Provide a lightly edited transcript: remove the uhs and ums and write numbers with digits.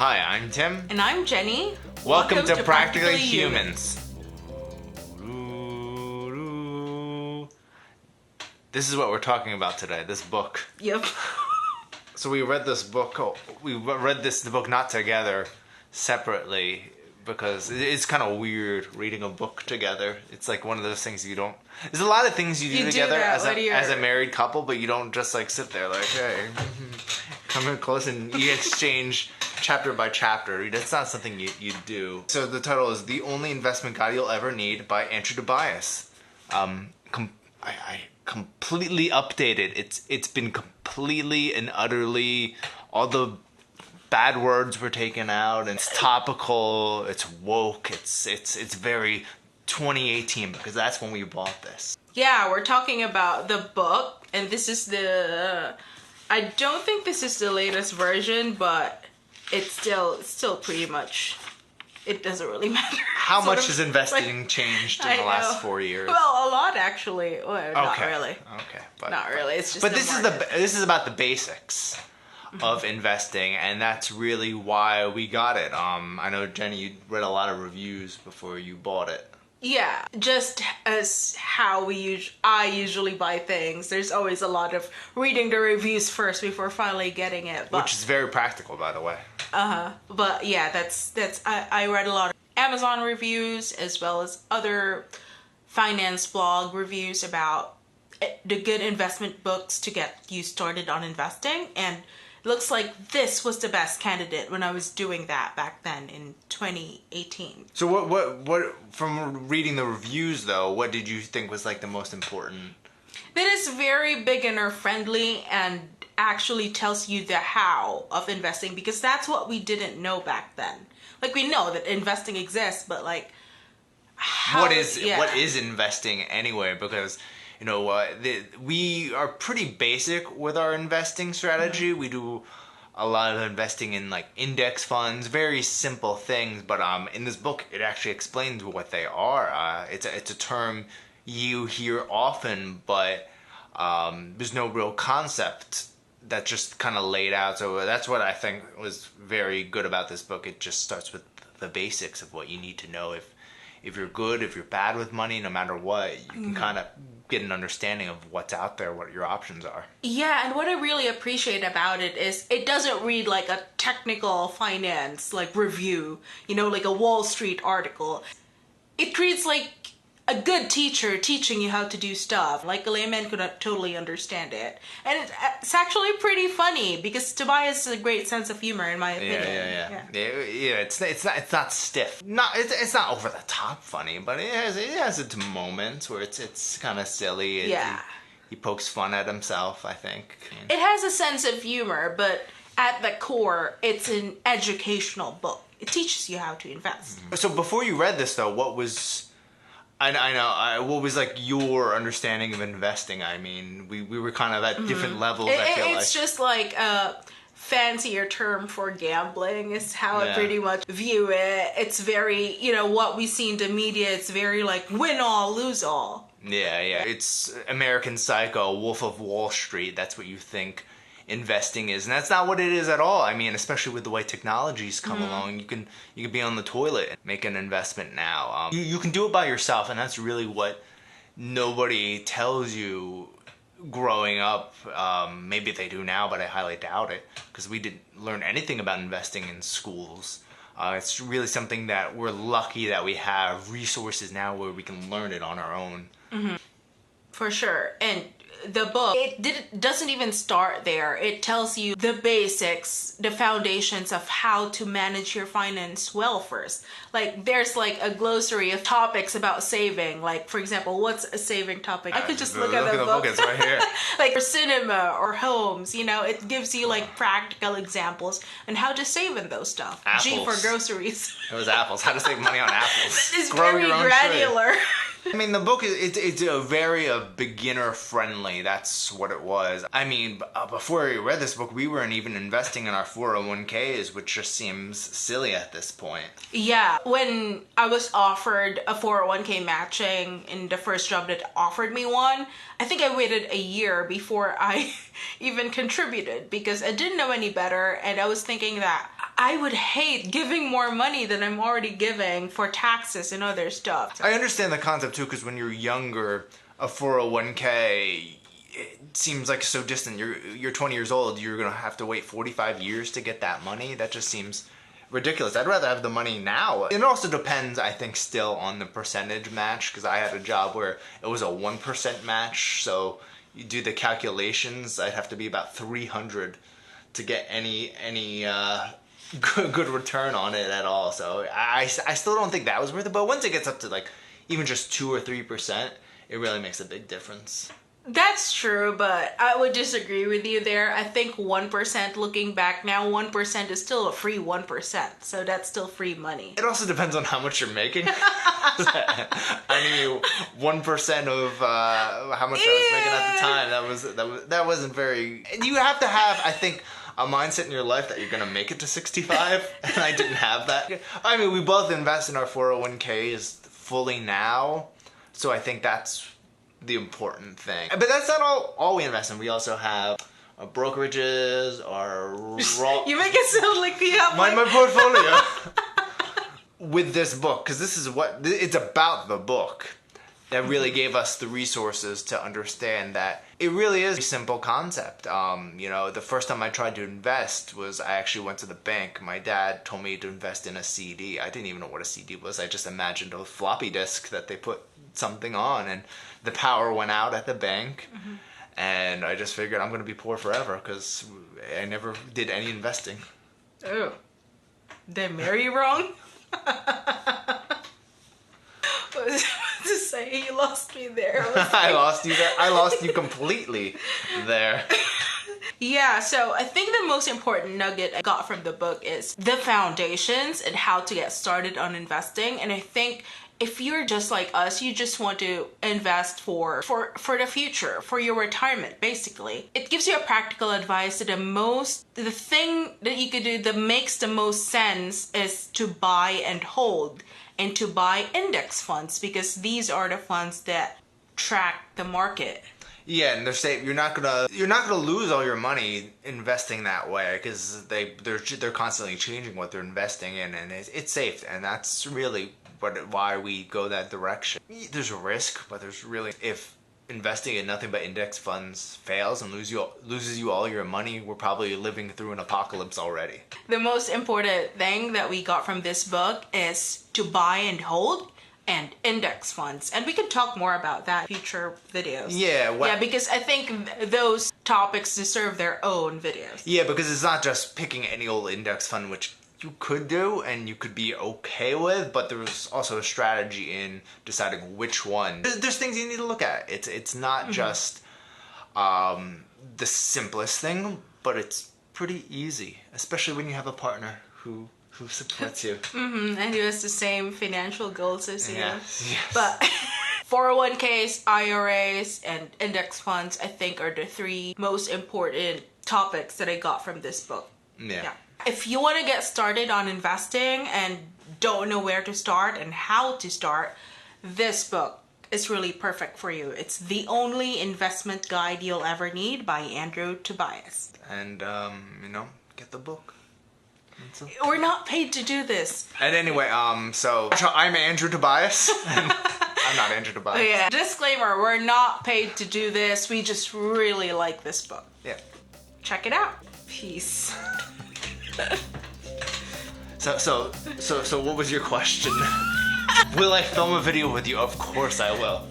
Hi, I'm Tim. And I'm Jenny. Welcome to Practically Humans. This is what we're talking about today, this book. Yep. So we read this book, the book not together, separately, because it's kind of weird reading a book together. It's like one of those things you don't... There's a lot of things you do together as a married couple, but you don't just like sit there like, hey, come in close and you exchange chapter by chapter. That's not something you do. So the title is The Only Investment Guide You'll Ever Need by Andrew Tobias. I completely updated. It's been completely and utterly, all the bad words were taken out, and it's topical, it's woke, it's very 2018, because that's when we bought this. Yeah, we're talking about the book, and this is I don't think this is the latest version, but it's still pretty much, it doesn't really matter. How much has investing changed in the last 4 years? Well, a lot actually. Well, not really. Okay, but not really. It's just. But this is about the basics of investing, and that's really why we got it. I know, Jenny, you read a lot of reviews before you bought it. Yeah, just as how I usually buy things. There's always a lot of reading the reviews first before finally getting it. Which is very practical, by the way. But yeah, I read a lot of Amazon reviews as well as other finance blog reviews about the good investment books to get you started on investing, and it looks like this was the best candidate when I was doing that back then in 2018. So what from reading the reviews though, what did you think was like the most important? That is very beginner friendly and actually tells you the how of investing, because that's what we didn't know back then. Like, we know that investing exists, but like what is investing anyway? Because you know what, we are pretty basic with our investing strategy. We do a lot of investing in like index funds, very simple things. But in this book, it actually explains what they are. It's a term you hear often, but there's no real concept that's just kind of laid out. So that's what I think was very good about this book. It just starts with the basics of what you need to know. If you're good, if you're bad with money, no matter what, you can kind of get an understanding of what's out there, what your options are. Yeah, and what I really appreciate about it is it doesn't read like a technical finance like review, like a Wall Street article. It reads like a good teacher teaching you how to do stuff. Like a layman could totally understand it. And it's actually pretty funny because Tobias has a great sense of humor, in my opinion. Yeah. It's not stiff. It's not over the top funny, but it has its moments where it's kind of silly. He pokes fun at himself, I think. It has a sense of humor, but at the core, it's an educational book. It teaches you how to invest. So before you read this, though, what was... I know. What was like your understanding of investing? I mean, we were kind of at different levels. It's just like a fancier term for gambling is how I pretty much view it. It's very, what we see in the media. It's very like win all, lose all. Yeah. It's American Psycho, Wolf of Wall Street. That's what you think investing is, and that's not what it is at all. I mean, especially with the way technology's come along, you can be on the toilet and make an investment now. You can do it by yourself, and that's really what nobody tells you growing up. Maybe they do now, but I highly doubt it, because we didn't learn anything about investing in schools. It's really something that we're lucky that we have resources now where we can learn it on our own. For sure. And the book, doesn't even start there. It tells you the basics, the foundations of how to manage your finance well first. Like, there's like a glossary of topics about saving. Like, for example, what's a saving topic? I could just look at the book. It's right here. Like for Cinema or homes, it gives you like practical examples on how to save in those stuff. Apples. G for groceries. It was apples. How to save money on apples. It's very granular. I mean, the book it's a very beginner friendly. That's what it was. I mean, before we read this book, we weren't even investing in our 401ks, which just seems silly at this point. Yeah, when I was offered a 401k matching in the first job that offered me one, I think I waited a year before I even contributed because I didn't know any better, and I was thinking that I would hate giving more money than I'm already giving for taxes and other stuff. I understand the concept too, because when you're younger, a 401k, it seems like so distant. You're 20 years old, you're gonna have to wait 45 years to get that money. That just seems ridiculous. I'd rather have the money now. It also depends, I think, still on the percentage match, because I had a job where it was a 1% match, so you do the calculations, I'd have to be about 300 to get any good return on it at all. So I still don't think that was worth it, but once it gets up to like even just 2 or 3%, it really makes a big difference. That's true, but I would disagree with you there. I think 1%, looking back now, 1% is still a free 1%, so that's still free money. It also depends on how much you're making. I knew 1% of how much I was making at the time. That wasn't very. You have to have, I think, a mindset in your life that you're gonna make it to 65, and I didn't have that. I mean, we both invest in our 401ks fully now, so I think that's the important thing. But that's not all we invest in. We also have our brokerages, our raw. You make it sound like we have my portfolio. With this book, because this is what it's about, the book that really gave us the resources to understand that it really is a simple concept. The first time I tried to invest was I actually went to the bank. My dad told me to invest in a CD. I didn't even know what a CD was. I just imagined a floppy disk that they put something on, and the power went out at the bank. Mm-hmm. And I just figured I'm going to be poor forever because I never did any investing. Oh. Did I marry you wrong? What was I to say? You lost me there. I lost you there. I lost you completely there. Yeah, so I think the most important nugget I got from the book is the foundations and how to get started on investing. And I think if you're just like us, you just want to invest for the future, for your retirement, basically. It gives you a practical advice that the thing that you could do that makes the most sense is to buy and hold, and to buy index funds, because these are the funds that track the market. Yeah, and they're safe. You're not gonna lose all your money investing that way, because they're constantly changing what they're investing in, and it's safe, and that's really why we go that direction. There's a risk, but there's really, if investing in nothing but index funds fails and loses you all your money, we're probably living through an apocalypse already. The most important thing that we got from this book is to buy and hold and index funds, and we can talk more about that in future videos. Yeah, because I think those topics deserve their own videos. Yeah, because it's not just picking any old index fund, which you could do and you could be okay with, but there's also a strategy in deciding which one. There's things you need to look at. It's not just the simplest thing, but it's pretty easy, especially when you have a partner who supports you. And who has the same financial goals as you. Yes. But 401ks, IRAs, and index funds, I think, are the three most important topics that I got from this book. Yeah. If you want to get started on investing and don't know where to start and how to start, this book is really perfect for you. It's The Only Investment Guide You'll Ever Need by Andrew Tobias. And, get the book. We're not paid to do this. And anyway, so I'm Andrew Tobias. And I'm not Andrew Tobias. Yeah. Disclaimer, we're not paid to do this. We just really like this book. Yeah. Check it out. Peace. So what was your question? Will I film a video with you? Of course I will.